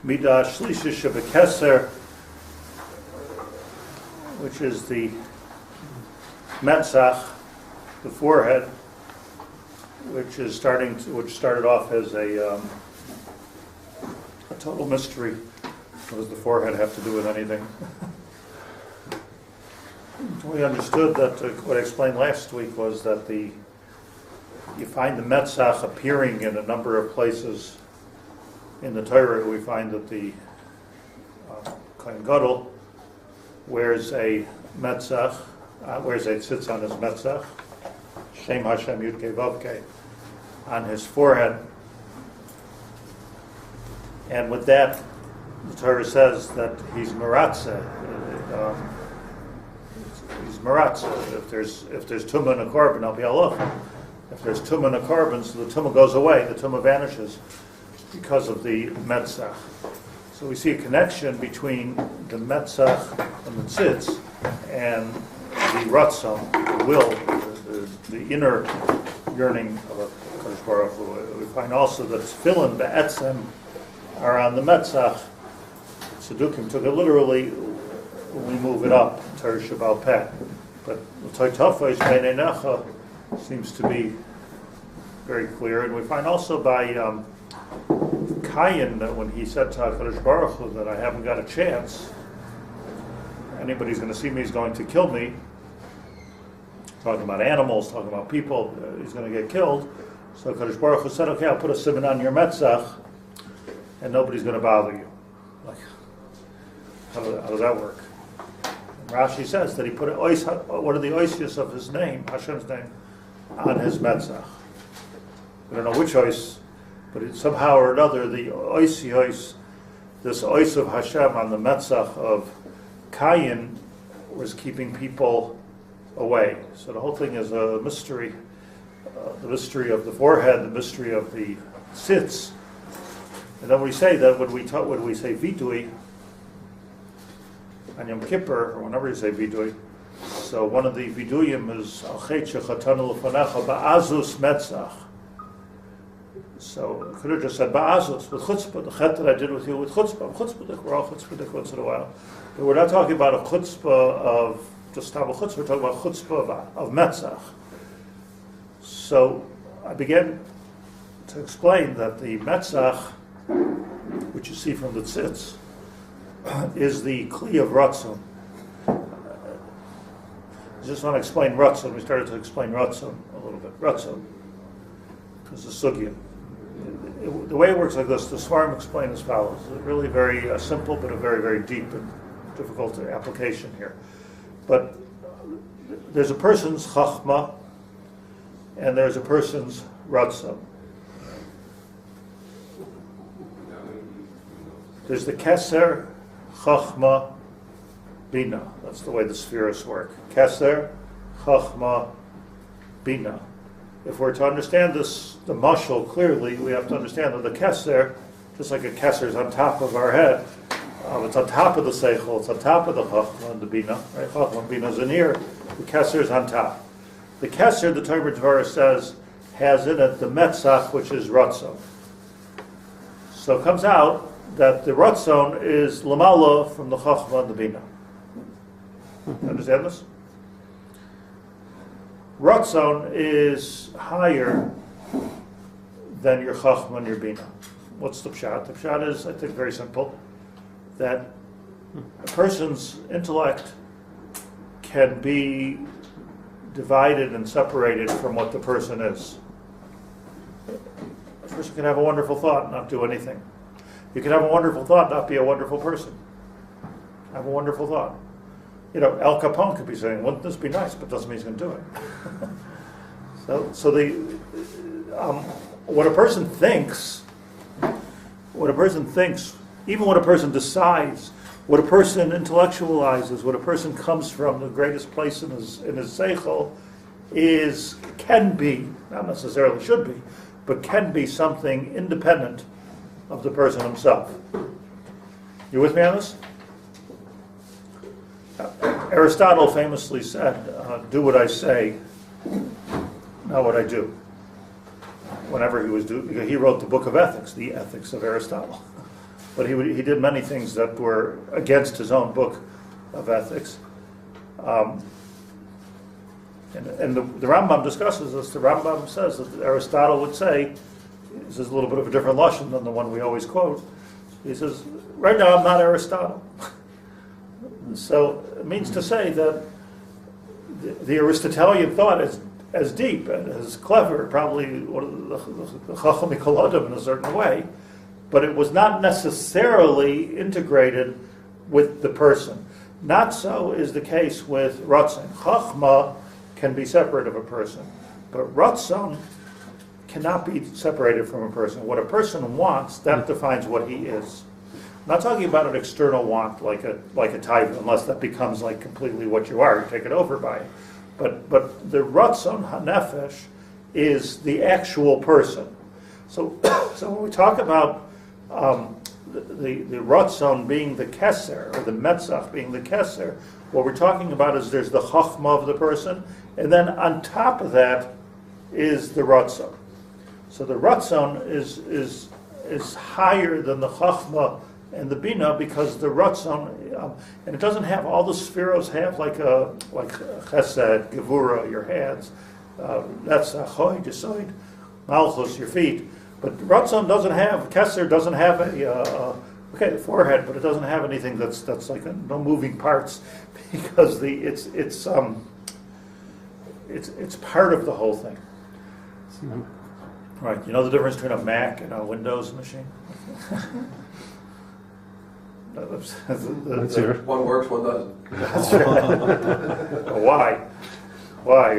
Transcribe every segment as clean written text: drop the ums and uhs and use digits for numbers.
Midah Shlisha Shebekeser, which is the Metzach, the forehead, which started off as a total mystery. What does the forehead have to do with anything? We understood that what I explained last week was that you find the Metzach appearing in a number of places in the Torah. We find that the Kohen Gadol wears a Metzach, sits on his Metzach, Shem Hashem Yud Kei Vav Kei, on his forehead. And with that, the Torah says that he's Meratzeh. He's Meratzeh. If there's Tumah in a korban, I'll be Allah. If there's Tumah in a korban, so the Tumah goes away, the Tumah vanishes because of the Metzach. So we see a connection between the Metzach and the Tzitz and the Ratzon, the will, the inner yearning of a Kadosh Baruch Hu. We find also that Tefillin be'etzem are on the Metzach. Tzadikim took it literally when we move it up, Torah Shabbat Peh. But L'toitafos Beinei Necha seems to be very clear. And we find also by Cain that when he said to HaKadosh Baruch Hu that I haven't got a chance, anybody's going to see me is going to kill me, talking about animals, talking about people, he's going to get killed. So HaKadosh Baruch Hu said, okay, I'll put a siman on your Metzach and nobody's going to bother you. Like, how does that work? And Rashi says that he put one of the oisius of his name, Hashem's name, on his Metzach. We don't know which ois, but somehow or another, the ois, this ois of Hashem on the Metzach of Cain was keeping people away. So the whole thing is a mystery. The mystery of the forehead, the mystery of the tzitz. And then we say that when we say vidui on Yom Kippur, or whenever you say vidui, so one of the viduyim is al chet shechatanu lefanecha ba'azus metzach. So I could have just said ba'azus, with chutzpah, the chet that I did with you with chutzpah. I'm chutzpahdik, we're all chutzpahdik once in a while. But we're not talking about a chutzpah of just a chutzpah, we're talking about chutzpah of metzach. So I began to explain that the metzach, which you see from the tzitz, is the kli of Ratzon. I just want to explain Ratzon. We started to explain Ratzon a little bit. Ratzon, because the sugya. The way it works like this, the Svarim explain as follows. It's really very simple, but a very, very deep and difficult application here. But there's a person's chachma, and there's a person's Ratzon. There's the Keser, Chachma, Bina. That's the way the spheres work. Keser, Chachma, Bina. If we're to understand this, the mashal clearly, we have to understand that the Keser, just like a Keser is on top of our head, it's on top of the Seichel, it's on top of the Chachma and the Bina. Right? Chachma and Bina is in here, the Keser is on top. The Keser, the Tomer Devorah says, has in it the Metzach, which is Ratzon. So it comes out that the Ratzon is Lamala from the Chachma and the Bina. You understand this? Ratzon is higher than your Chachma and your Bina. What's the pshat? The pshat is, I think, very simple. That a person's intellect can be divided and separated from what the person is. A person can have a wonderful thought and not do anything. You can have a wonderful thought, not be a wonderful person. Have a wonderful thought. You know, Al Capone could be saying, wouldn't this be nice? But doesn't mean he's going to do it. So what a person thinks, even what a person decides, what a person intellectualizes, what a person comes from, the greatest place in his seichel, can be, not necessarily should be, but can be something independent of the person himself. You with me on this? Aristotle famously said, do what I say, not what I do. Whenever he was doing, he wrote the book of ethics, the ethics of Aristotle. but he did many things that were against his own book of ethics. And the Rambam discusses this. The Rambam says that Aristotle would say, this is a little bit of a different lashon than the one we always quote. He says, right now I'm not Aristotle. So it means to say that the Aristotelian thought is as deep and as clever, probably one of the Chacham Mikoladim in a certain way, but it was not necessarily integrated with the person. Not so is the case with Ratzon. Chachma can be separate of a person, but Ratzon cannot be separated from a person. What a person wants, that defines what he is. I'm not talking about an external want like a taiva, unless that becomes like completely what you are. You take it over by it. But the Ratzon HaNefesh is the actual person. So when we talk about the Ratzon being the Keser, or the Metzach being the Keser, what we're talking about is there's the Chachma of the person, and then on top of that is the Ratzon. So the Ratzon is higher than the Chachma and the Bina, because the Ratzon, and it doesn't have all the spheros have like Chesed, Gevura, your hands, that's Achoy, Yesoid, Malchus, your feet. But Ratzon doesn't have, Keser doesn't have the forehead, but it doesn't have anything that's like no moving parts, because it's part of the whole thing. Right, you know the difference between a Mac and a Windows machine? Let's hear it. One works, one doesn't. That's right. Why?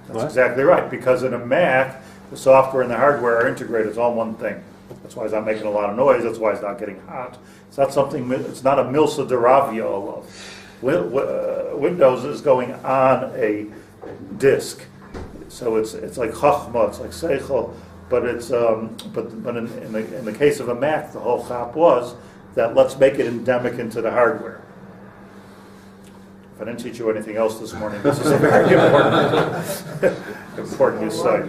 That's exactly right, because in a Mac, the software and the hardware are integrated. It's all one thing. That's why it's not making a lot of noise. That's why it's not getting hot. It's not something. It's not a milsa deravio. Windows is going on a disk, so it's like chachma. It's like seichel. But it's but in the case of a Mac, the whole chap was that let's make it endemic into the hardware. If I didn't teach you anything else this morning, this is a very important insight.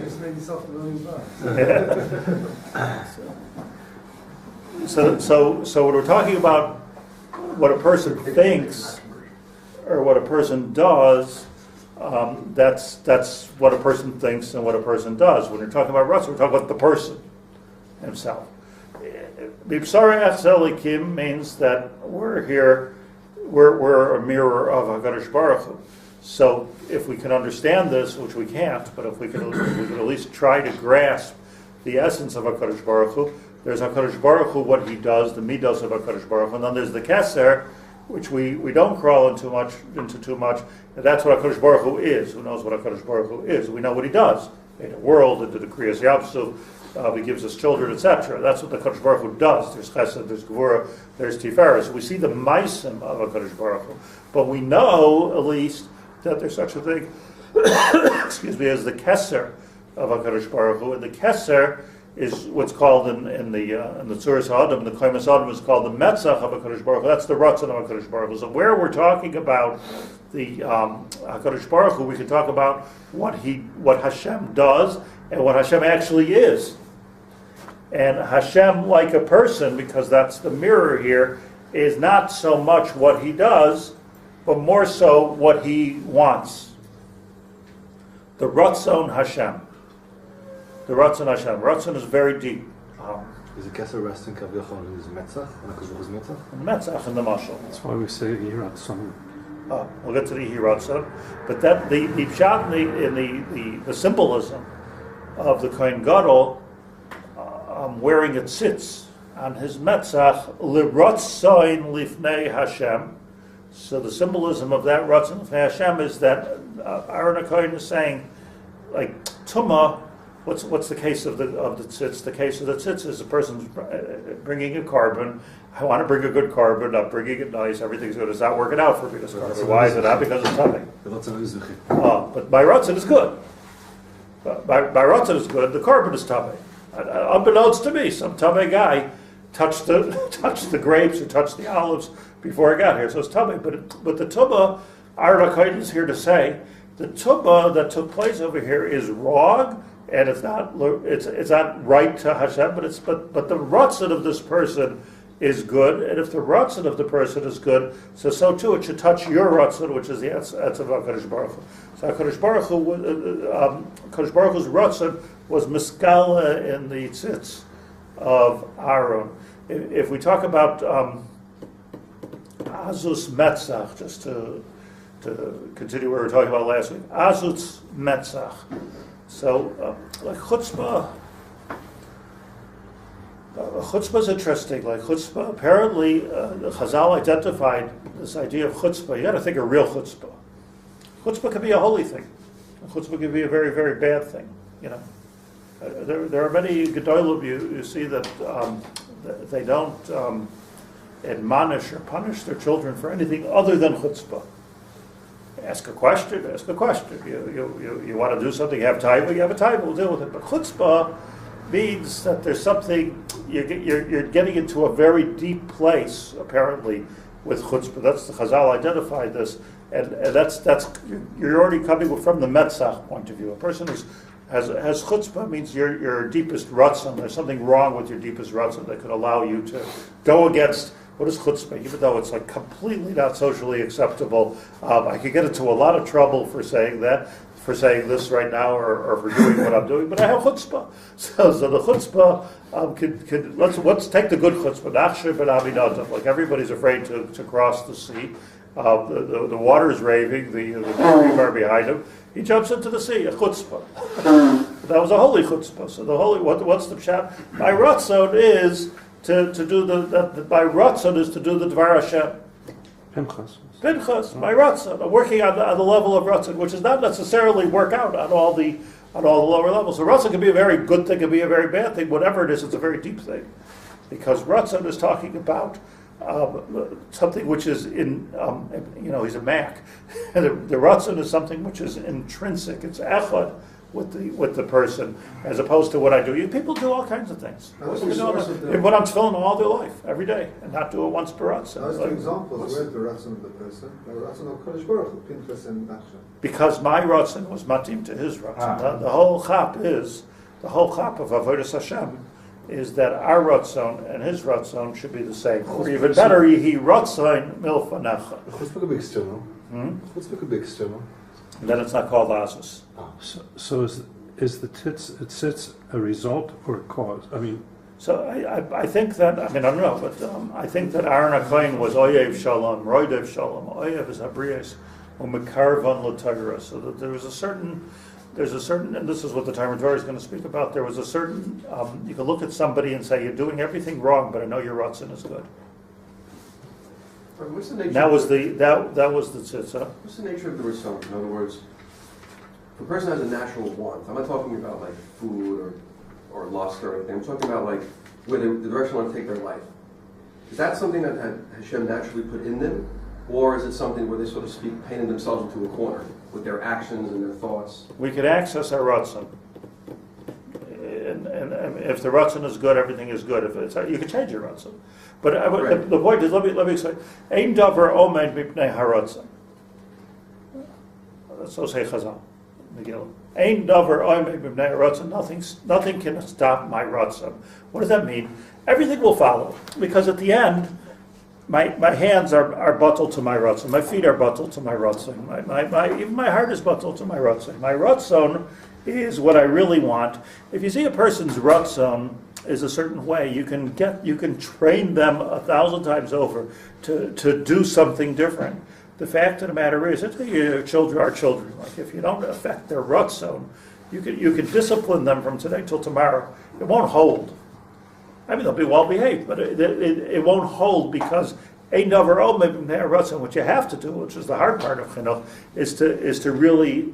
So when we're talking about what a person thinks or what a person does, that's what a person thinks and what a person does. When you're talking about Ratzon, we're talking about the person himself. B'Bsara Etzelikim means that we're here, we're a mirror of HaKadosh Baruch Hu. So if we can understand this, which we can't, but if we can at least try to grasp the essence of HaKadosh Baruch Hu, there's HaKadosh Baruch Hu, what he does, the midos of HaKadosh Baruch Hu, and then there's the Keser, which we don't crawl into too much. And that's what HaKadosh Baruch Hu is. Who knows what HaKadosh Baruch Hu is? We know what he does. In the world, into the Kriyas Yamsuf, he gives us children, etc. That's what the HaKadosh Baruch Hu does. There's Chesed, there's Gevura, there's Tiferes. We see the Maisim of HaKadosh Baruch Hu. But we know, at least, that there's such a thing, as the Keser of HaKadosh Baruch Hu. And the Keser is what's called in the Tzuras Ha'adam, the Klaimas Adam is called the Metzach of HaKadosh Baruch Hu. That's the Ratzon of HaKadosh Baruch Hu. So where we're talking about the HaKadosh Baruch Hu, we can talk about what Hashem does and what Hashem actually is. And Hashem, like a person, because that's the mirror here, is not so much what he does, but more so what he wants. The Ratzon Hashem. The Ratzon Hashem. Ratzon is very deep. Is the Keser resting Kaviyachon in his Metzach? And his Metzach? In the Metzach and the Mashal. That's why we say Ratzon. We'll get to the Ratzon. But that the pshat in the symbolism of the Kohen Gadol wearing it sits on his Metzach, L'Ratzon Lifnei Hashem. So the symbolism of that Ratzon Lifnei Hashem is that Aaron HaKohen is saying, like, Tumah. What's the case of the tzitz? The case of the tzitz is a person's bringing a carbon. I want to bring a good carbon. I'm bringing it nice. Everything's good. It's not working out for me, this carbon. Why is it not? Because it's tummy. But my Ratzon is good. My Ratzon is good. The carbon is tummy. Unbeknownst to me, some tummy guy touched the grapes or touched the olives before I got here. So it's tummy. But the tumah, Aaron HaKohen is here to say, the tumah that took place over here is wrong, and it's not right to Hashem, but the Ratzon of this person is good, and if the Ratzon of the person is good, so too it should touch your Ratzon, which is the Etzav HaKadosh Baruch Hu. So HaKadosh Baruch Hu, HaKadosh Baruch Hu's Ratzon was miskala in the tzitz of Aaron. If we talk about Azus Metzach, just to continue what we were talking about last week, Azus Metzach. So, like chutzpah, chutzpah is interesting. Like chutzpah, apparently, the Chazal identified this idea of chutzpah. You got to think of real chutzpah. Chutzpah can be a holy thing. Chutzpah can be a very, very bad thing. You know, there are many gedolim you see that they don't admonish or punish their children for anything other than chutzpah. Ask a question. You want to do something, you have time, you have a time, we'll deal with it. But chutzpah means that there's something, you're getting into a very deep place, apparently, with chutzpah. That's the Chazal identified this, and that's you're already coming from the Metzach point of view. A person has chutzpah means your deepest Ratzon. There's something wrong with your deepest Ratzon that could allow you to go against. What is chutzpah? Even though it's like completely not socially acceptable, I could get into a lot of trouble for saying that, for saying this right now, or for doing what I'm doing. But I have chutzpah, so the chutzpah let's take the good chutzpah. Nachshir ben Aminadav, like everybody's afraid to cross the sea. The water is raving. The Goyim are behind him. He jumps into the sea. A chutzpah. That was a holy chutzpah. So the holy what's the pshat? My Ratzon is. To do my Ratzon is to do the Dvar Hashem. Pinchas, my Ratzon. I'm working on the level of Ratzon, which is not necessarily work out on all the lower levels. So Ratzon can be a very good thing, can be a very bad thing. Whatever it is, it's a very deep thing, because Ratzon is talking about something which is in he's a Mac. The Ratzon is something which is intrinsic. It's echad with the person, as opposed to what I do. People do all kinds of things. And what I'm filling all their life, every day, and not do it once per Ratzon. Those two examples, where's the Ratzon of the person? The Ratzon of Kadosh Baruch Hu, Pinchas and Nachshon. Because my Ratzon was matim to his Ratzon. The whole chap of Avodas Hashem is that our Ratzon and his Ratzon should be the same. Or even better, Yehi Ratzon milfanecha. Chutzpah could be external. Chutzpah could be external. And then it's not called Azus. So is the tzitz a result or a cause? I mean, so I think that, I don't know, but I think that Aaron acclaimed was Oyev Shalom, Roidev Shalom, Oyev is Habrias, Umekarvan L'Torah. So that there's a certain, and this is what the Tomer Devorah is going to speak about. There was a certain, you can look at somebody and say, you're doing everything wrong, but I know your Ratzon is good. What's the nature? That was the tzitz. What's the nature of the Ratzon? In other words, if a person has a natural want, I'm not talking about like food or lust or anything. I'm talking about like where the direction they want to take their life. Is that something that Hashem naturally put in them, or is it something where they sort of speak painting themselves into a corner with their actions and their thoughts? We could access our Ratzon. And if the Ratzon is good, everything is good. If it's, you can change your Ratzon. But right. the point is, let me explain. Ein davar omed mipnei haratzon. So say Chazal, Megillah. Ein davar omed mipnei haratzon. Nothing can stop my Ratzon. What does that mean? Everything will follow, because at the end, my hands are buttled to my Ratzon. My feet are buttled to my Ratzon. Even my heart is buttled to my Ratzon. My Ratzon is what I really want. If you see a person's Ratzon is a certain way, you can train them 1,000 times over to do something different. The fact of the matter is, your children are children. Like if you don't affect their Ratzon, you can discipline them from today till tomorrow. It won't hold. They'll be well behaved, but it won't hold, because ein davar omed mipnei haratzon. What you have to do, which is the hard part of chinuch, is to really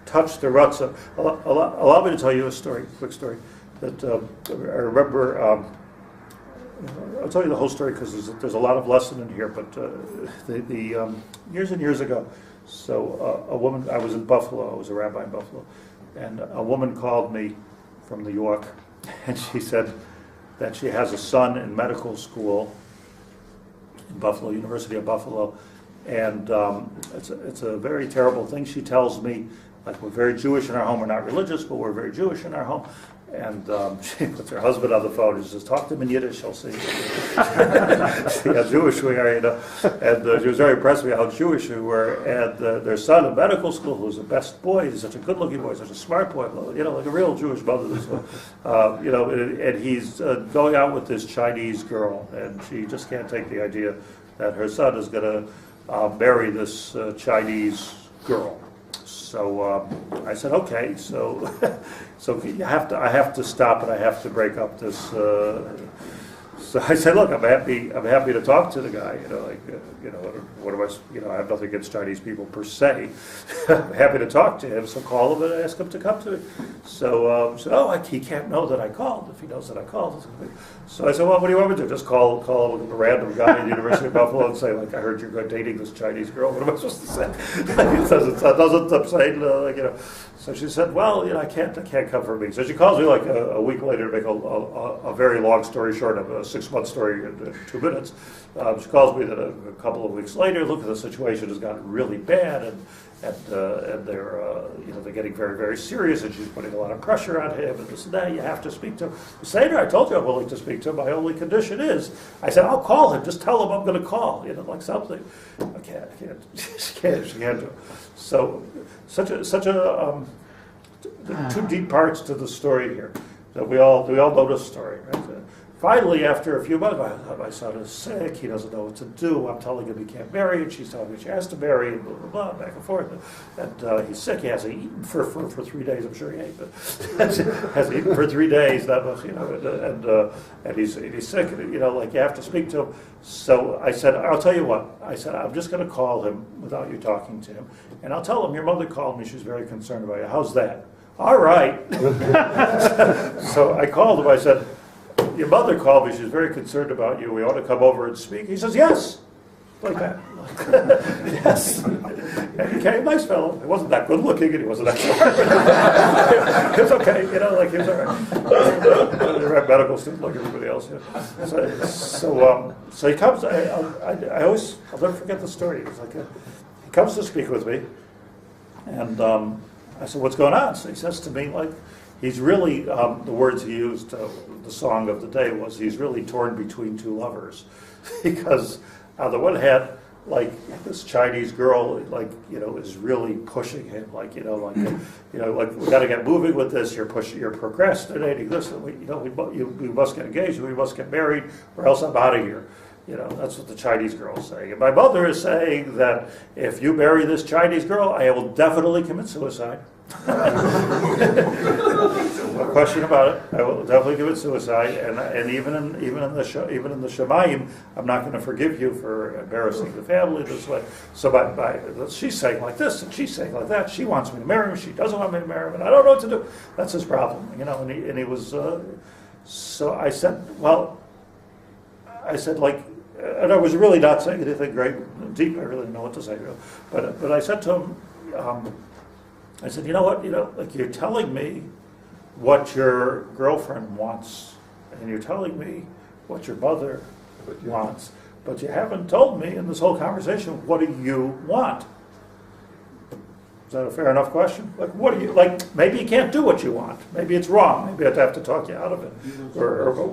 touch the Ratzon. Allow me to tell you a quick story. That I remember, I'll tell you the whole story because there's a lot of lesson in here. But the years and years ago, so a woman, I was in Buffalo. I was a rabbi in Buffalo, and a woman called me from New York, and she said that she has a son in medical school in Buffalo, University of Buffalo, and it's a very terrible thing. She tells me Like we're very Jewish in our home. We're not religious, but we're very Jewish in our home. And she puts her husband on the phone and says, talk to him in Yiddish, I'll see. See how Jewish we are, And she was very impressed with how Jewish we were. And their son in medical school, who's the best boy, he's such a good-looking boy, such a smart boy, like a real Jewish mother. And he's going out with this Chinese girl, and she just can't take the idea that her son is going to marry this Chinese girl. So I said, okay. So I have to stop and I have to break up this. So I said, look, I'm happy to talk to the guy. What am I? I have nothing against Chinese people per se. I'm happy to talk to him. So call him and ask him to come to me. So he can't know that I called. If he knows that I called, so I said, well, what do you want me to do? Just call a random guy at the University of Buffalo and say, like, I heard you're dating this Chinese girl. What am I supposed to say? It doesn't upset, So she said, well, I can't come for me. So she calls me like a week later to make a very long story short of a 6-month story in 2 minutes. She calls me that a couple of weeks later, look, the situation has gotten really bad, and they're getting very, very serious, and she's putting a lot of pressure on him, and this and that. You have to speak to him. Seder, I told you I'm willing to speak to him. My only condition is, I said, I'll call him. Just tell him I'm going to call. Like something. I can't. She can't do it. So such a two deep parts to the story here. So we all know this story, right? Finally, after a few months, my son is sick. He doesn't know what to do. I'm telling him he can't marry, and she's telling me she has to marry, and blah, blah, blah, back and forth. And he's sick. He hasn't eaten for 3 days. I'm sure he ate, but hasn't eaten for 3 days. That much, and he's sick. And, you have to speak to him. So I said, I'll tell you what. I said, I'm just going to call him without you talking to him, and I'll tell him your mother called me. She's very concerned about you. How's that? All right. So I called him. I said, your mother called me. She's very concerned about you. We ought to come over and speak. He says, yes. Like that. Yes. And he came, nice fellow. He wasn't that good looking, and he wasn't that smart. He was okay, he was all right. He was medical student like everybody else. So he comes. I'll never forget the story. He comes to speak with me, and I said, what's going on? So he says to me, he's really, the words he used, the song of the day was, he's really torn between two lovers. Because on the one hand, this Chinese girl, is really pushing him, we got to get moving with this, you're procrastinating this, we must get engaged, we must get married, or else I'm out of here. That's what the Chinese girl is saying. And my mother is saying that if you marry this Chinese girl, I will definitely commit suicide. No question about it. I will definitely commit suicide, and even in the Shemayim, I'm not going to forgive you for embarrassing the family this way. So she's saying like this, and she's saying like that. She wants me to marry him. She doesn't want me to marry him, and I don't know what to do. That's his problem, And he was. So I said, and I was really not saying anything great deep. I really didn't know what to say, but I said to him. I said, you know what, you're telling me what your girlfriend wants, and you're telling me what your mother wants, but you haven't told me in this whole conversation, what do you want? Is that a fair enough question? What do you, maybe you can't do what you want. Maybe it's wrong. Maybe I'd have to talk you out of it.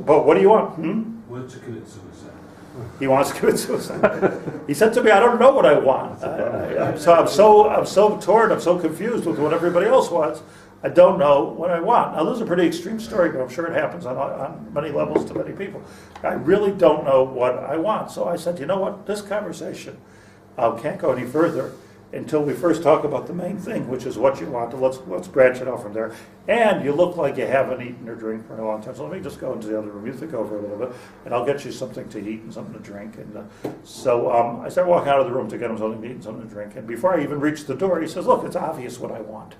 But what do you want? Wants to commit suicide. He wants to commit suicide. He said to me, I don't know what I want. I'm so torn, I'm so confused with what everybody else wants. I don't know what I want. Now, this is a pretty extreme story, but I'm sure it happens on many levels to many people. I really don't know what I want. So I said, you know what, this conversation can't go any further until we first talk about the main thing, which is what you want. Let's branch it out from there. And you look like you haven't eaten or drank for a long time, so let me just go into the other room. You think over a little bit, and I'll get you something to eat and something to drink. And so I started walking out of the room to get him something to eat and something to drink. And before I even reached the door, he says, look, it's obvious what I want.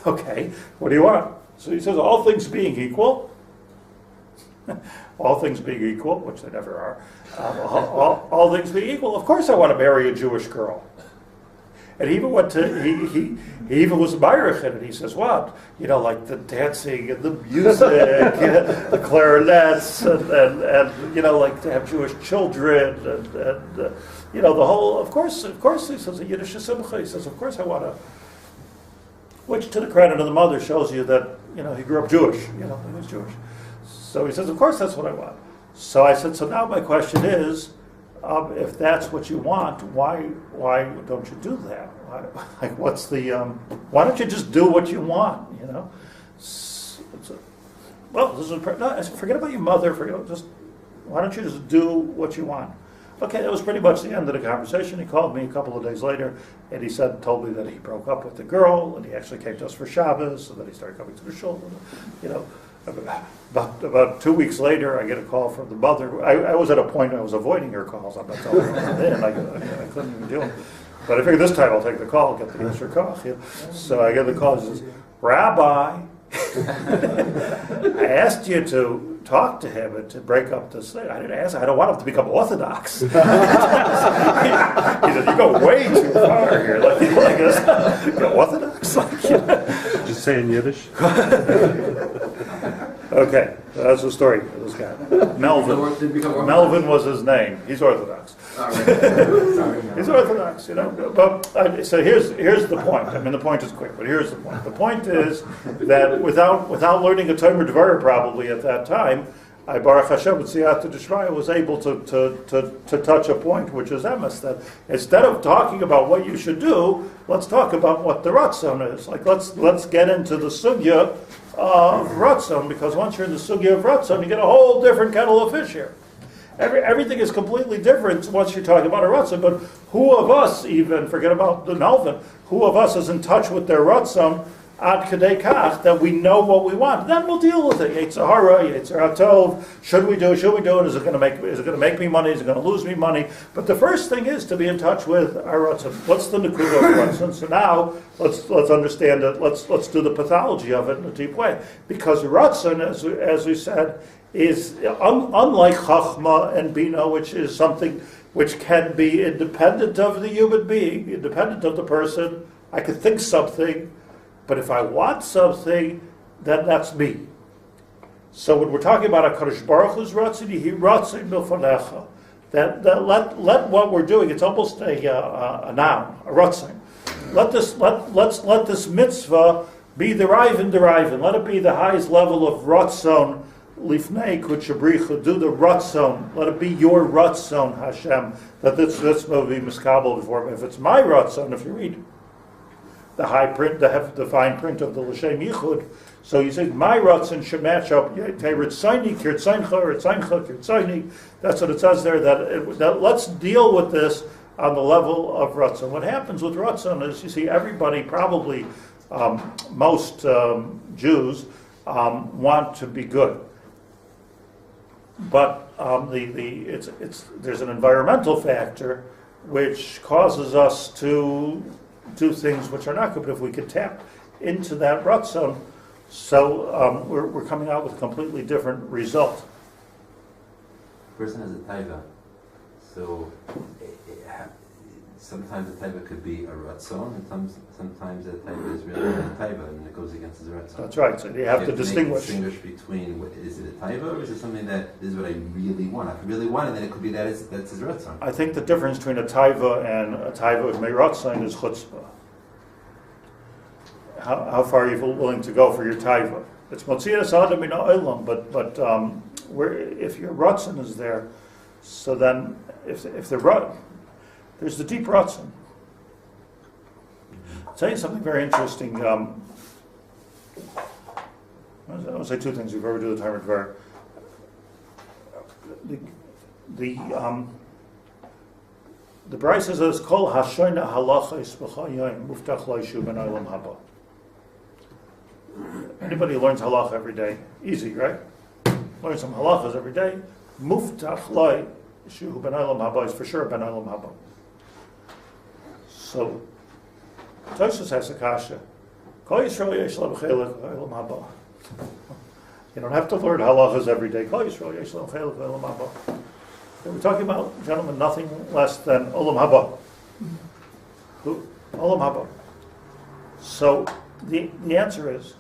Okay, what do you want? So he says, all things being equal, all things being equal, which they never are, all things being equal, of course I want to marry a Jewish girl. And he even went to, he even was a Bayrich, and he says, what? Like the dancing and the music, the clarinets, and to have Jewish children, and the whole, of course, he says, a Yiddish Simcha, he says, of course I want which to the credit of the mother shows you that, he grew up Jewish, he was Jewish. So he says, of course that's what I want. So I said, so now my question is, if that's what you want, why don't you do that? Why don't you just do what you want, forget about your mother, why don't you just do what you want? Okay, that was pretty much the end of the conversation. He called me a couple of days later, and he told me that he broke up with the girl, and he actually came to us for Shabbos, and then he started coming to the shul. About 2 weeks later, I get a call from the mother. I was at a point I was avoiding her calls. I'm not telling her then. I couldn't even do them. But I figured this time I'll take the call, get the extra coffee. So I get the call. She says, Rabbi, I asked you to talk to him and to break up this thing. I didn't ask. I don't want him to become Orthodox. He said, you go way too far here. Go Orthodox? Just saying Yiddish? Okay, that's the story of this guy. Melvin was his name. He's Orthodox. He's Orthodox, But so here's the point. The point is quick, but here's the point. The point is that without learning a Tomer Devorah probably at that time, I Baruch Hashem with Siyata D'Shmaya was able to touch a point which is emes, that instead of talking about what you should do, let's talk about what the Ratzon is. Let's get into the sugya of Ratzon, because once you're in the sugya of Ratzon, you get a whole different kettle of fish here. Everything is completely different once you're talking about a Ratzon, but who of us even, forget about the Melvin, who of us is in touch with their Ratzon ad kadei kach, that we know what we want? Then we'll deal with it. Yetzer hara, Yetzer hatov. Should we do it? Is it going to make me money? Is it going to lose me money? But the first thing is to be in touch with our Ratzon. What's the nekuda of Ratzon? So now let's understand it. Let's do the pathology of it in a deep way, because Ratzon, as we said, is unlike Chachma and Bina, which is something which can be independent of the human being, independent of the person. I could think something, but if I want something, then that's me. So when we're talking about HaKadosh Baruch Hu's Ratzon, he Ratzon milfanecha. That let what we're doing, it's almost a noun, a Ratzon. Let this mitzvah be the Raven. Let it be the highest level of Ratzon. Lifnei kutshabricha, do the Ratzon. Let it be your Ratzon, Hashem, that this will be miskabel before me. If it's my Ratzon, if you read the high print, the fine print of the L'Shem Yichud, so you say, my Ratzon should match up, Ritzaini, Kirtzaincha, Ritzaincha, Kirtzaini. That's what it says there, that let's deal with this on the level of Ratzon. What happens with Ratzon is, you see, everybody, probably most Jews, want to be good. But there's an environmental factor which causes us to do things which are not good. But if we could tap into that Ratzon, so we're coming out with a completely different result. A person has a taiva, so sometimes the taiva could be a Ratzon, and sometimes the taiva is really a taiva, and it goes against his Ratzon. That's right. So you have to distinguish between is it a taiva, or is it something that this is what I really want? I really want it, then it could be that's his Ratzon. I think the difference between a taiva and a taiva with Meiratzon is chutzpah. How far are you willing to go for your taiva? It's motzias adam min ha'olam, but if your Ratzon is there, so then if there's the deep Ratzon. I'll tell you something very interesting. I'll say two things before we do the Tomer Devorah. The Brisa says, "Kol hashoyna halachos b'chayim muftach lo yishu ben olam haba." Anybody who learns halacha every day, easy, right? Learn some halachas every day. Muftach lo yishu ben olam haba is for sure ben olam haba. So, Tosfos has a kasha. Kol Yisrael yesh lo b'chelik olam haba. You don't have to learn halachas every day. Kol Yisrael yesh lo b'chelik olam haba. We're talking about, gentlemen, nothing less than olam haba. Olam haba. So the answer is,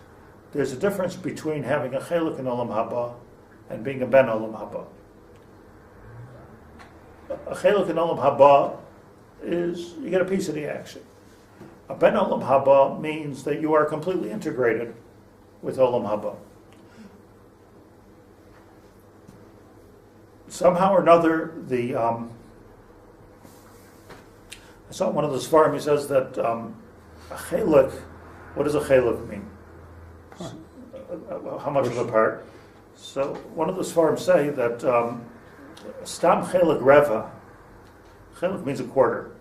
there's a difference between having a chelik in olam haba and being a ben olam haba. A chelik in olam haba is you get a piece of the action. A ben olam haba means that you are completely integrated with olam haba. Somehow or another, I saw one of the Svarim, he says that a chelik, what does a chelik mean? How much of a part? So one of the Svarim say that stam chelik reva, chelik means a quarter.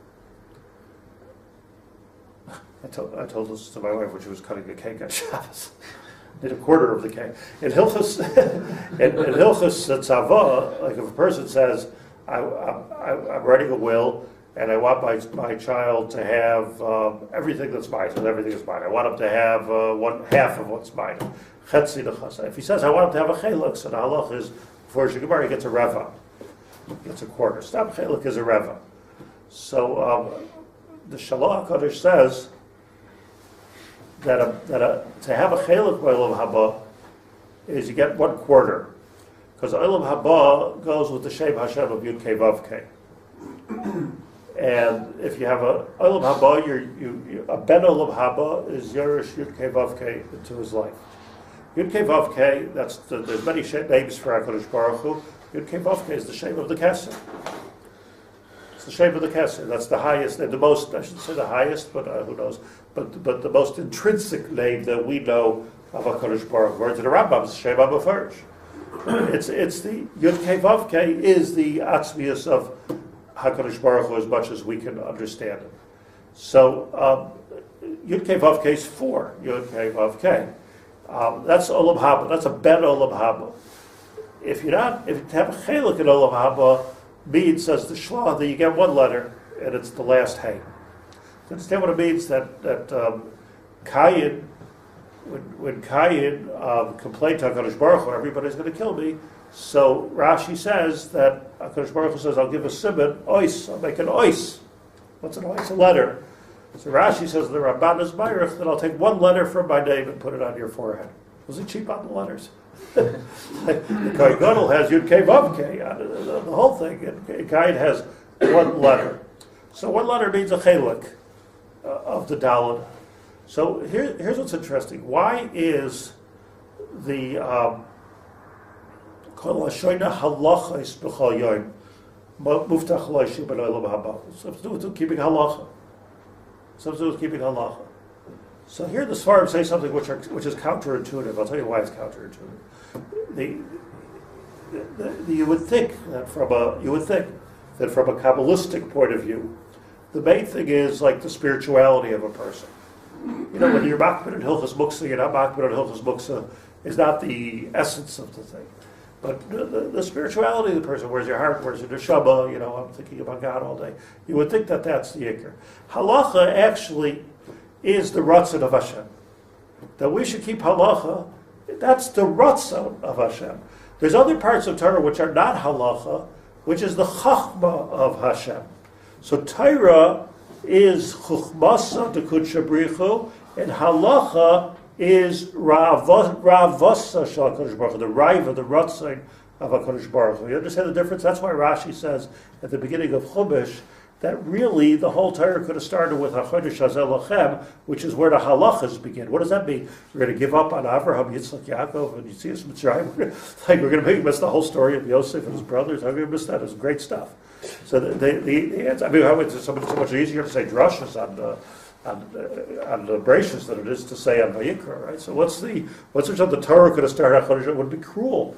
I told this to my wife when she was cutting a cake on Shabbos. Did a quarter of the cake. In Hilchos Tzava, like if a person says, I'm writing a will and I want my child to have everything that's mine, so everything is mine. I want him to have half of what's mine. If he says, I want him to have a cheluk, so the halach is, before Shigimar, he gets a reva. He gets a quarter. Stam cheluk is a reva. So the Shalach HaKadosh says, that to have a cheluk by Olam Haba is you get 1/4, because Olam Haba goes with the Shem Hashem of Yud Kei Vav Kei, and if you have a Olam Haba, a Ben Olam Haba is Yerush Yud Kei Vav Kei into his life. Yud Kei Vav Kei, there's many names for HaKadosh Baruch Hu. Yud Kei Vav Kei is the Shem of the Kesser. It's the shape of the Kesser. That's the highest, and the most, I shouldn't say the highest, but who knows, but the most intrinsic name that we know of HaKadosh Baruch Hu. Word to the Rambam, it's Shem HaMafarsh. It's the, Yud Kei Vav Kei is the atzmius of HaKadosh Baruch Hu as much as we can understand it. So, Yud Kei Vav Kei is 4, Yud Kei Vav Kei. That's Olam Haba, that's a Ben Olam Haba. If you have a chelik in Olam Haba, means, says the Shlah, that you get 1 letter and it's the last hay. To understand what it means that Kayin, when Kayin complained to HaKadosh Baruch Hu, everybody's going to kill me. So Rashi says that HaKadosh Baruch Hu says, I'll give a siman, ois, I'll make an ois. What's an ois? A letter. So Rashi says the Ramban is Meirich, that I'll take 1 letter from my name and put it on your forehead. Was he cheap on the letters? The Kohen Gadol has Yud Kei Vav Kei, the whole thing. And Kain has 1 letter. So 1 letter means a chelik of the Dalet. So here's what's interesting. Why is the Kol Hashoina halachos b'chol yom muftach lo yishu ben olam haba? Something to do with keeping halacha. Something to do with keeping halacha. So here the Sfarim say something which is counterintuitive. I'll tell you why it's counterintuitive. You would think that from a Kabbalistic point of view, the main thing is like the spirituality of a person. You know, when you're makbid on Hilchos Muksa, you're not makbid on Hilchos Muksa is not the essence of the thing. But the spirituality of the person, where's your heart, where's your neshama, you know, I'm thinking about God all day. You would think that that's the ikar. Halacha actually is the Ratzon of Hashem. That we should keep halacha, that's the Ratzon of Hashem. There's other parts of Torah which are not halacha, which is the chachma of Hashem. So Torah is chuchmasa de kudshabrichu, and halacha is ravasa shal HaKadosh Baruch Hu, the raiva, the Ratzon of HaKadosh Baruch Hu. You understand the difference? That's why Rashi says at the beginning of Chumash that really the whole Torah could have started with HaChodesh Hazeh Lachem, which is where the halachas begin. What does that mean? We're going to give up on Avraham, Yitzchak, Yaakov, and Yitzias Mitzrayim. Like we're going to miss the whole story of Yosef and his brothers. How are we going to miss that? It's great stuff. So the answer, I mean, how is it so much easier to say drushes on the Bereshis than it is to say on Vayikra, right? So what's the Torah could have started HaChodesh? It would be cruel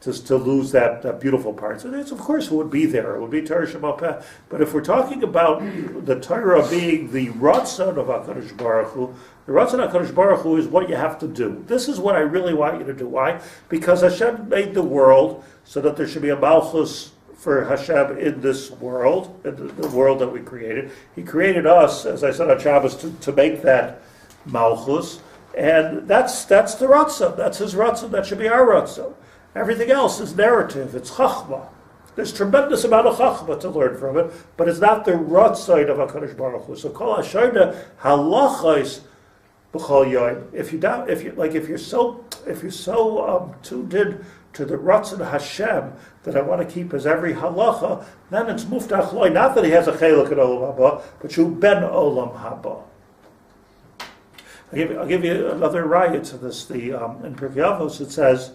to lose that beautiful part. So that's, of course, it would be there. It would be Torah Shema Peh. But if we're talking about the Torah being the Ratzon of HaKadosh Baruch Hu, the Ratzon of HaKadosh Baruch Hu is what you have to do. This is what I really want you to do. Why? Because Hashem made the world so that there should be a Malchus for Hashem in this world, in the world that we created. He created us, as I said on Shabbos, to make that Malchus. And that's the Ratzon. That's his Ratzon. That should be our Ratzon. Everything else is narrative. It's chachma. There's tremendous amount of chachma to learn from it, but it's not the Ratzon of HaKadosh Baruch Hu. So kol hashoyna halachos b'chol yom. If you're so tuned in to the Ratzon Hashem that I want to keep as every halacha, then it's muftach loy. Not that he has a chelek in olam haba, but you ben olam haba. I'll give you another riot to this. In Pirkei Avos it says,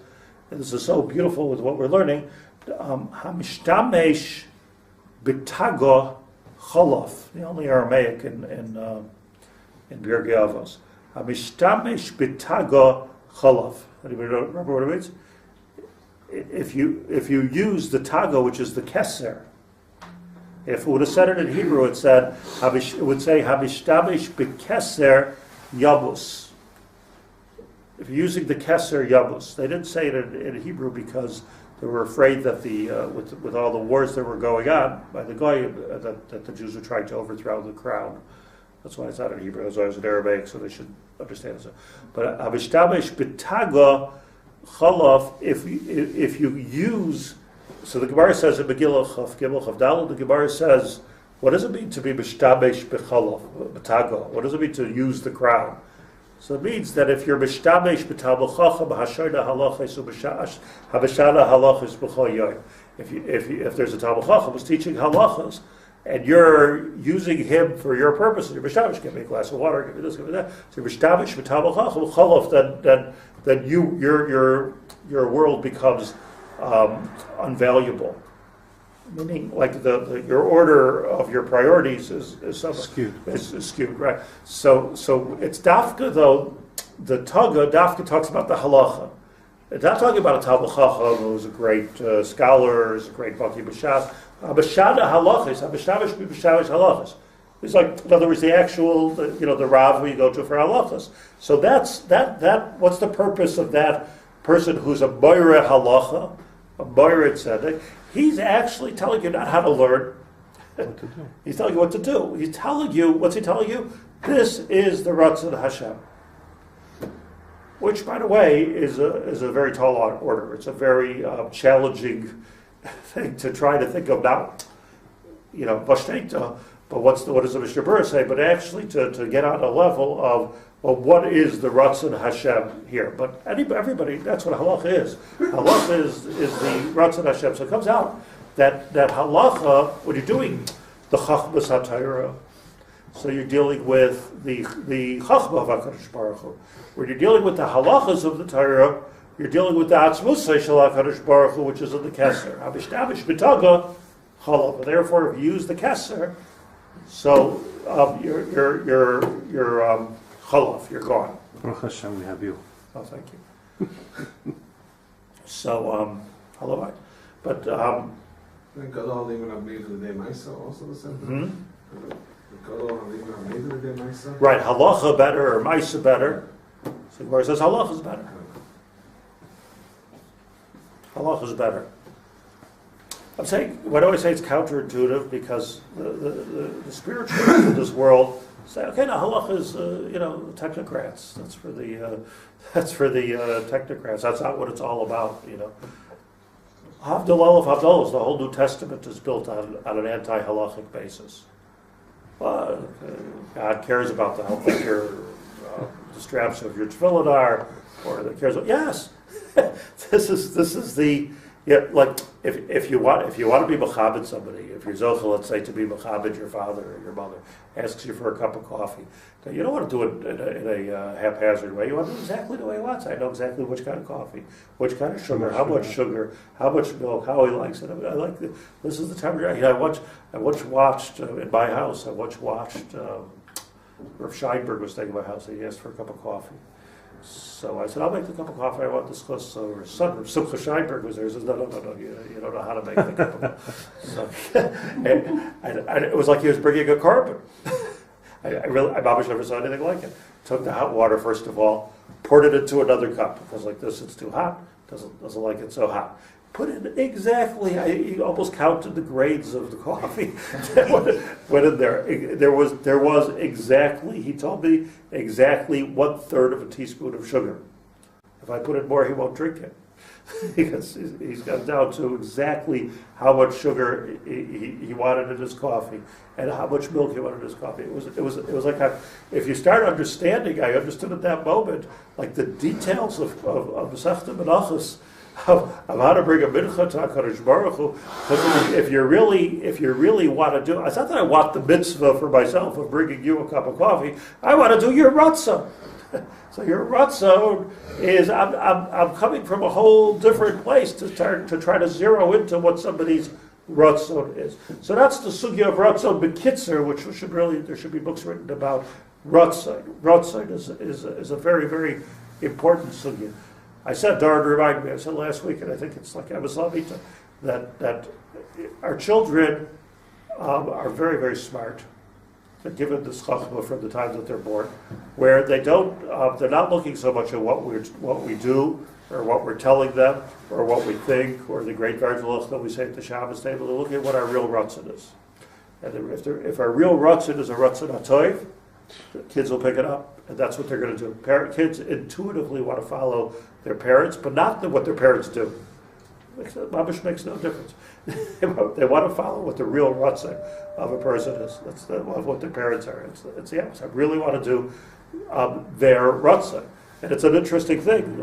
and this is so beautiful with what we're learning, Hamishtamesh bitago cholof, the only Aramaic in Pirkei Avos. Hamishtamesh bitago cholof. Anybody remember what it means? If you use the tago, which is the keser, if it would have said it in Hebrew, it would say Habishtabish bekeser yabus. If you're using the keser yabus, they didn't say it in Hebrew because they were afraid that with all the wars that were going on by the Goyim, that the Jews were trying to overthrow the crown. That's why it's not in Hebrew. That's why it's in Arabic, so they should understand it. But Habishtabish betaga chalof, if you use. So the Gemara says in Megillah Chav Gimel Chav Daled, the Gemara says, what does it mean to be b'shtabesh b'chalof, b'tago? What does it mean to use the crown? So it means that if you're b'shtabesh b'tabelchacha b'hashayda halachis u'b'shada halachis b'choyoy, if there's a tabelchacha who's teaching halachas, and you're using him for your purposes, you're b'shtabesh, give me a glass of water, give me this, give me that. So you're b'shtabesh b'tabelchacha b'chalof, then your world becomes unvaluable, meaning like your order of your priorities is skewed, right? So it's dafka though. The Taga dafka talks about the halacha. It's not talking about a Talmid Chacham who's a great scholar, who's a great baki b'shas. B'shada halachis, b'shtavish halachis. It's like, in other words, the actual, the Rav we go to for halachas. So that's what's the purpose of that person who's a boire halacha, a boire tzedek? He's actually telling you not how to learn. What to do. He's telling you what to do. He's telling you, what's he telling you? This is the Ratzon Hashem. Which, by the way, is a very tall order. It's a very challenging thing to try to think of now, Vashteta, but what does the Mishnah Berurah say? But actually to get on a level of, well, what is the Ratzon Hashem here? But everybody, that's what halacha is. Halacha is the Ratzon Hashem. So it comes out that halacha, when you're doing the Chachmas HaTorah, so you're dealing with the Chachma of HaKadosh Baruch Hu. When you're dealing with the halachas of the Torah, you're dealing with the Atzmusay Shel HaKadosh Baruch Hu, which is in the Keser. Habishtabish b'taga chalav. And therefore, if you use the Keser, so you're chalav, you're gone. Baruch Hashem, we have you. Oh, thank you. So, halavai. But, Then Gadol even have made the day Maisa, also the same thing. Gadol even have made the day Maisa. right, halacha better or Maisa better. So where it says halacha is better. Halacha is better. I'm saying, why do I say it's counterintuitive? Because the spiritualists of this world say, okay, now halacha is technocrats. That's for the technocrats. That's not what it's all about. Havdalah of Havdalahs, the whole New Testament is built on an anti-halachic basis. Well, God cares about the health of the straps of your tefillin are, or that cares. Yes, this is the. Yeah, like if you want to be mechabed somebody, if you're zochel, let's say, to be mechabed your father or your mother, asks you for a cup of coffee, now, you don't want to do it in a haphazard way. You want to do it exactly the way he wants. I know exactly which kind of coffee, which kind of sugar, how much milk, how he likes it. I like this is the time. I once watched in my house. I once watched Rav Scheinberg was staying in my house. And he asked for a cup of coffee. So I said, I'll make the cup of coffee I want this close. So her son, Simcha Scheinberg, was there. He says, no, you don't know how to make the cup of coffee. So, and it was like he was bringing a carbon. I probably never saw anything like it. Took the hot water, first of all, poured it into another cup, because like this, it's too hot, doesn't like it so hot. Put in exactly, he almost counted the grades of the coffee that went in there. There was exactly, he told me, exactly 1/3 of a teaspoon of sugar. If I put in more, he won't drink it. Because he's got down to exactly how much sugar he wanted in his coffee and how much milk he wanted in his coffee. It was like if you start understanding, I understood at that moment, like the details of Masechta Menachos, of how to bring a mincha to HaKadosh Baruch Hu. If you really want to do, it's not that I want the mitzvah for myself of bringing you a cup of coffee. I want to do your Ratzon. So your Ratzon is, I'm coming from a whole different place to try to zero into what somebody's Ratzon is. So that's the sugya of Ratzon B'Kitzer, which there should be books written about Ratzon. Ratzon is a very, very important sugya. I said, Darren reminded me, I said last week, and I think it's like I was Lavita, that our children are very, very smart. They're given this chachma from the time that they're born, where they're not looking so much at what we do, or what we're telling them, or what we think, or the great Vardalos that we say at the Shabbos table. They're looking at what our real Ratzon is. And if our real Ratzon is a Ratzon HaTov, the kids will pick it up, and that's what they're going to do. Kids intuitively want to follow their parents, but not what their parents do. Mabish makes no difference. They want to follow what the real Ratzon of a person is. That's what their parents are. It's the opposite. I really want to do their Ratzon. And it's an interesting thing,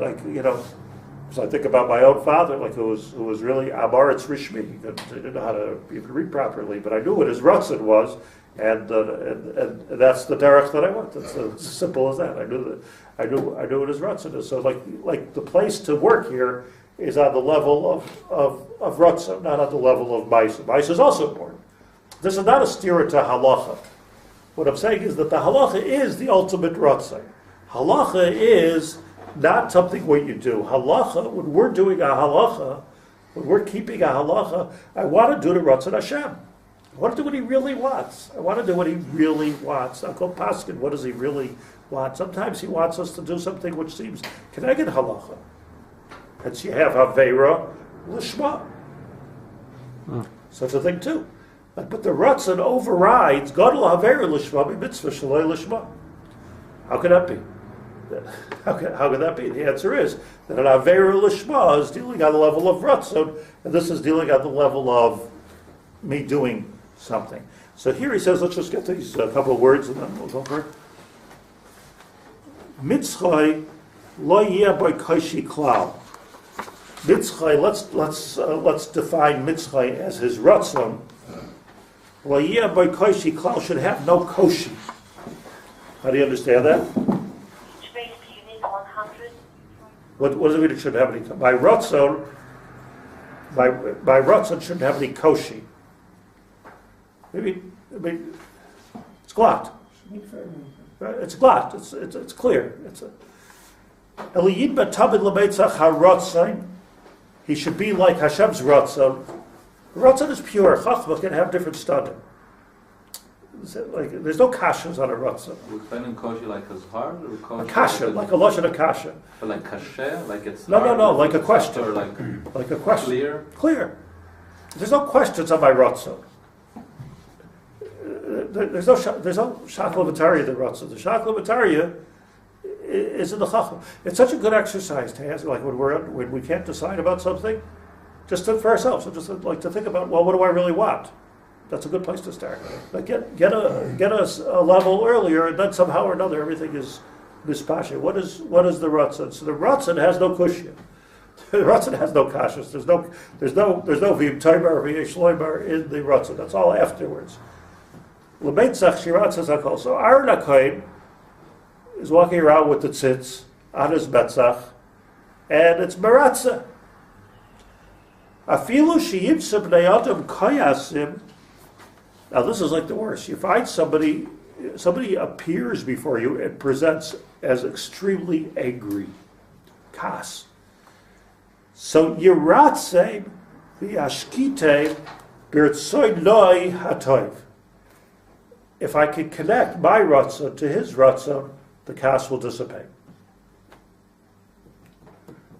so I think about my own father, who was really Amaretz Rishmi. He didn't know how to even read properly, but I knew what his Ratzon was, and that's the derech that I want. It's as simple as that. I knew what his Ratzon is. So like the place to work here is on the level of Ratzon, not on the level of Ma'aseh. Ma'aseh is also important. This is not a stira to halacha. What I'm saying is that the halacha is the ultimate Ratzon. Halacha is not something what you do. Halacha, when we're doing a halacha, when we're keeping a halacha, I want to do the Ratzon Hashem. I want to do what he really wants. I want to do what he really wants. I'll go paskin, what does he really want? Sometimes he wants us to do something which seems keneged halacha. And so you have Aveira Lishma. Such a thing too. But the Ratzon overrides Gadol Aveira Lishma Mitzvah Shalei Lishma. How could that be? How could that be? The answer is that an Aveira Lishma is dealing on the level of Ratzon, and this is dealing on the level of me doing something. So here he says, let's just get these couple of words and then we'll go for it. Mitzchai lo yeh by kaishi klal. Mitzchai, let's define Mitzchai as his Ratzon. Lo yeh by kaishi klal should have no koshi. How do you understand that? Which makes you need 100. What does it mean it shouldn't have any? My Ratzon shouldn't have any koshi. Maybe it's glot. It's glot. It's clear. He should be like Hashem's Ratzon. Ratzon is pure. Chachma can have different standing. There's no kashas on a Ratzon. We're explaining kosher like as hard or kosher? A kasha, like a lashon of kasha. But like kasher, like it's No, like a question. Or like a question. Clear. There's no questions on my Ratzon. There's no shakla in the Ratzon. The shakla is in the chachma. It's such a good exercise to ask, like when we can't decide about something, just for ourselves, so just like to think about, well, what do I really want? That's a good place to start. Like get a level earlier, and then somehow or another everything is mispasha. What is the Ratzon? So the Ratzon has no kushya. The Ratzon has no kashas. There's no v'im tomer or v'yesh loymar in the Ratzon. That's all afterwards. L'meitzach shiratzas hakol. So Aaron HaKohen is walking around with the tzitz on his metzach, and it's meratzah. Afilu sheyimtzim bnei adam kayasim. Now this is like the worst. You find somebody appears before you and presents as extremely angry. Kas. So yiratzeh v'yashkiteh b'ritzoy noi hatov. If I can connect my Ratzon to his Ratzon, the kas will dissipate.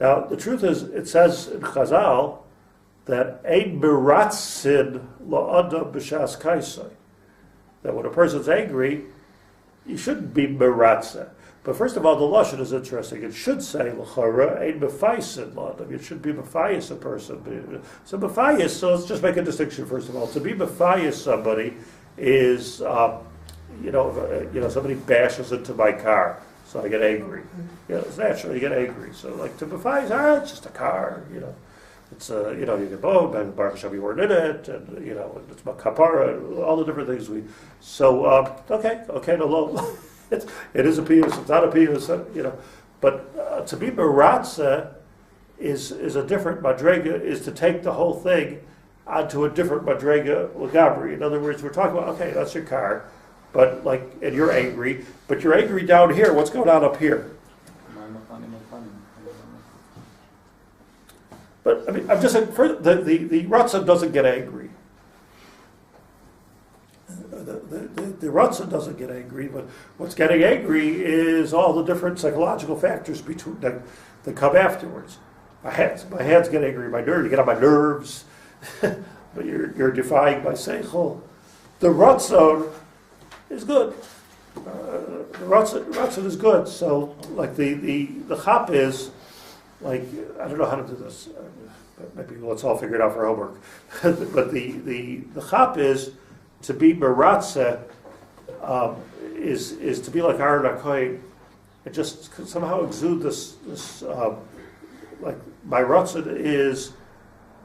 Now, the truth is, it says in Chazal that ein meratzin la'adam b'shas kaisai. That when a person's angry, you shouldn't be meratzin. But first of all, the lashon is interesting. It should say l'chara ein mefaisin la'adam. It should be mefayis a person. So mefayis. So let's just make a distinction first of all. To be mefayis somebody is, somebody bashes into my car, so I get angry. It's natural, you get angry. So like to mefayis, it's just a car, It's you get bowed by the barbershop you weren't in it, and it's about kapara, all the different things okay, no, It is a piyus, it's not a piyus, But to be meratza is a different madrega, is to take the whole thing onto a different madrega legabri. In other words, we're talking about, okay, that's your car, but and you're angry, but you're angry down here. What's going on up here? But I mean, I'm just saying, the Ratzon doesn't get angry. The Ratzon doesn't get angry, but what's getting angry is all the different psychological factors that come afterwards. My hands get angry, my nerves, you get on my nerves, but you're defying my seichel. The Ratzon is good. The Ratzon is good. So, like the chap is, I don't know how to do this. Maybe let's all figure it out for homework. But the chap is to be meratze, is to be like Aaron HaKohen, and just somehow exude this my Ratzon is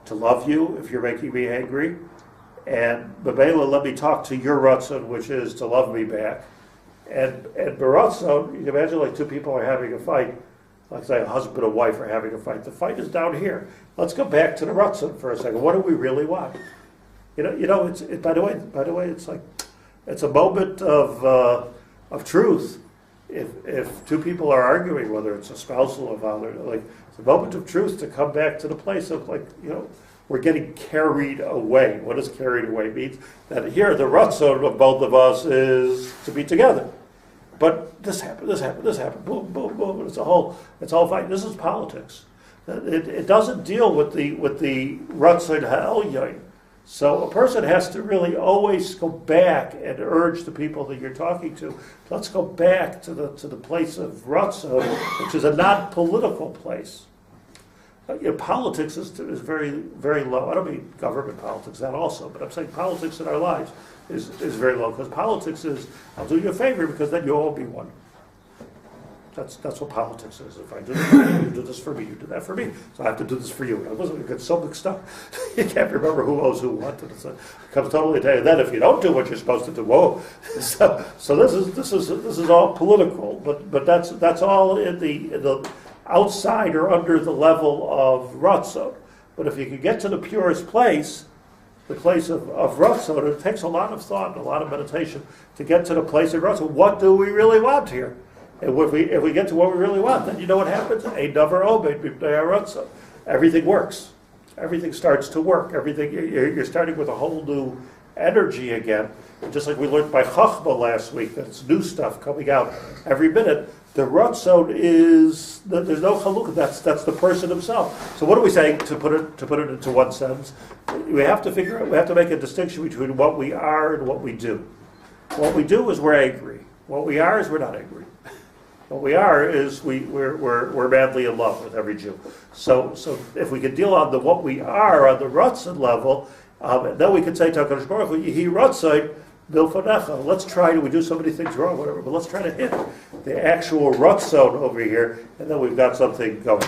to love you if you're making me angry, and Bebela, let me talk to your Ratzon, which is to love me back. And Beratzon, you can imagine two people are having a fight, like say a husband and wife are having a fight. The fight is down here. Let's go back to the Ratzon for a second. What do we really want? By the way, it's a moment of truth. If two people are arguing, whether it's a spousal or father, it's a moment of truth to come back to the place of we're getting carried away. What does carried away mean? That here the Ratzon of both of us is to be together. But this happened, boom, boom, boom. It's all fight. This is politics. It doesn't deal with the Ratzon ha'elyon. So a person has to really always go back and urge the people that you're talking to. Let's go back to the place of Ratzon, which is a non-political place. Politics is very, very low. I don't mean government politics, that also, but I'm saying politics in our lives is very low, because politics is, I'll do you a favor because then you'll all be one. That's what politics is. If I do this for you, you do this for me, you do that for me. So I have to do this for you. I wasn't get so mixed up. You can't remember who owes who what. It comes totally to you. Then if you don't do what you're supposed to do, whoa. So this is all political, but that's all in the outside or under the level of Ratzon. But if you can get to the purest place, the place of Ratzon, it takes a lot of thought and a lot of meditation to get to the place of Ratzon. What do we really want here? And if we get to what we really want, then you know what happens? Ein davar obed b'pnei haratzon. Everything works. Everything starts to work. Everything you're starting with a whole new energy again. And just like we learned by Chachma last week, that it's new stuff coming out every minute. The Ratzon is there's no chalukah. That's the person himself. So what are we saying to put it into one sentence? We have to figure out. We have to make a distinction between what we are and what we do. What we do is we're angry. What we are is we're not angry. What we are is we're madly in love with every Jew. So if we can deal on what we are on the Ratzon level, then we can say to HaKadosh Baruch Hu, Yehi Ratzon milfanecha. Let's try to, we do so many things wrong, whatever, but let's try to hit the actual Ratzon over here, and then we've got something going.